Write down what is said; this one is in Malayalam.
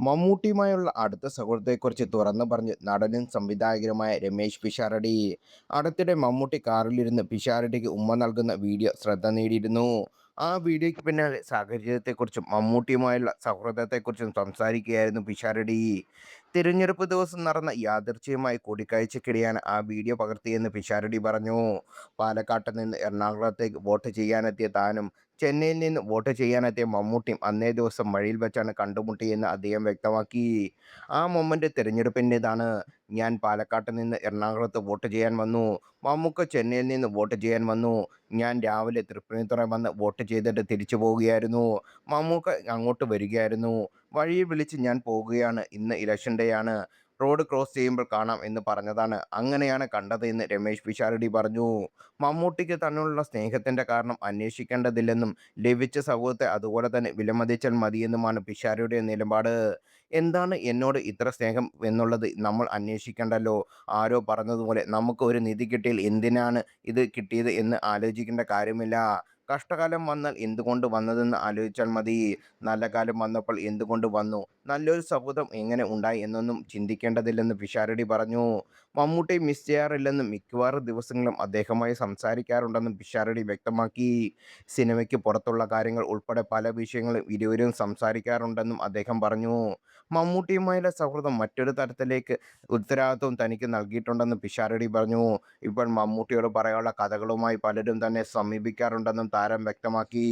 മമ്മൂട്ടിയുമായുള്ള അടുത്ത സൗഹൃദത്തെക്കുറിച്ച് തുറന്നു പറഞ്ഞ് നടനും സംവിധായകനുമായ രമേശ് പിഷാരടി. അടുത്തിടെ മമ്മൂട്ടി കാറിലിരുന്ന് പിഷാരടിക്ക് ഉമ്മ നൽകുന്ന വീഡിയോ ശ്രദ്ധ നേടിയിരുന്നു. ആ വീഡിയോയ്ക്ക് പിന്നാലെ സാഹചര്യത്തെക്കുറിച്ചും മമ്മൂട്ടിയുമായുള്ള സൗഹൃദത്തെക്കുറിച്ചും സംസാരിക്കുകയായിരുന്നു പിഷാരടി. തിരഞ്ഞെടുപ്പ് ദിവസം നടന്ന യാദൃച്ഛികമായ കൂടിക്കാഴ്ചയ്ക്കിടെയാണ് ആ വീഡിയോ പകർത്തിയെന്ന് പിഷാരടി പറഞ്ഞു. പാലക്കാട്ട് നിന്ന് എറണാകുളത്തേക്ക് വോട്ട് ചെയ്യാനെത്തിയ താനും ചെന്നൈയിൽ നിന്ന് വോട്ട് ചെയ്യാനെത്തിയ മമ്മൂട്ടിയും അന്നേ ദിവസം വഴിയിൽ വെച്ചാണ് കണ്ടുമുട്ടിയെന്ന് അദ്ദേഹം വ്യക്തമാക്കി. ആ മൊമെന്റ് തിരഞ്ഞെടുപ്പിൻ്റെതാണ്. ഞാൻ പാലക്കാട്ട് നിന്ന് എറണാകുളത്ത് വോട്ട് ചെയ്യാൻ വന്നു. മമ്മൂക്ക ചെന്നൈയിൽ നിന്ന് വോട്ട് ചെയ്യാൻ വന്നു. ഞാൻ രാവിലെ തൃപ്പൂണിത്തുറ വന്ന് വോട്ട് ചെയ്തിട്ട് തിരിച്ചു പോവുകയായിരുന്നു. മമ്മൂക്ക അങ്ങോട്ട് വരികയായിരുന്നു. വഴിയിൽ വിളിച്ച് ഞാൻ പോകുകയാണ്. ഇന്ന് ഇലക്ഷൻ ഡേ ആണ്. റോഡ് ക്രോസ് ചെയ്യുമ്പോൾ കാണാം എന്ന് പറഞ്ഞതാണ്. അങ്ങനെയാണ് കണ്ടത് എന്ന് രമേശ് പിഷാരടി പറഞ്ഞു. മമ്മൂട്ടിക്ക് തന്നോടുള്ള സ്നേഹത്തിന്റെ കാരണം അന്വേഷിക്കേണ്ടതില്ലെന്നും ലഭിച്ച സൗഹൃദത്തെ അതുപോലെ തന്നെ വിലമതിച്ചാൽ മതിയെന്നുമാണ് പിഷാരടിയുടെ നിലപാട്. എന്താണ് എന്നോട് ഇത്ര സ്നേഹം എന്നുള്ളത് നമ്മൾ അന്വേഷിക്കണ്ടല്ലോ. ആരോ പറഞ്ഞതുപോലെ നമുക്ക് ഒരു നിധി കിട്ടിയാൽ എന്തിനാണ് ഇത് കിട്ടിയത് എന്ന് ആലോചിക്കേണ്ട കാര്യമില്ല. കഷ്ടകാലം വന്നാൽ എന്തുകൊണ്ട് വന്നതെന്ന് ആലോചിച്ചാൽ മതി. നല്ല കാലം വന്നപ്പോൾ എന്തുകൊണ്ട് വന്നു. നല്ലൊരു സൗഹൃദം എങ്ങനെ ഉണ്ടായി എന്നൊന്നും ചിന്തിക്കേണ്ടതില്ലെന്ന് പിഷാരടി പറഞ്ഞു. മമ്മൂട്ടിയെ മിസ് ചെയ്യാറില്ലെന്നും മിക്കവാറും ദിവസങ്ങളിലും അദ്ദേഹവുമായി സംസാരിക്കാറുണ്ടെന്നും പിഷാരടി വ്യക്തമാക്കി. സിനിമയ്ക്ക് പുറത്തുള്ള കാര്യങ്ങൾ ഉൾപ്പെടെ പല വിഷയങ്ങളും ഇരുവരും സംസാരിക്കാറുണ്ടെന്നും അദ്ദേഹം പറഞ്ഞു. മമ്മൂട്ടിയുമായുള്ള സൗഹൃദം മറ്റൊരു തരത്തിലേക്ക് ഉത്തരവാദിത്വം തനിക്ക് നൽകിയിട്ടുണ്ടെന്നും പിഷാരടി പറഞ്ഞു. ഇപ്പോൾ മമ്മൂട്ടിയോട് പറയാനുള്ള കഥകളുമായി പലരും തന്നെ സമീപിക്കാറുണ്ടെന്നും താരം വ്യക്തമാക്കി.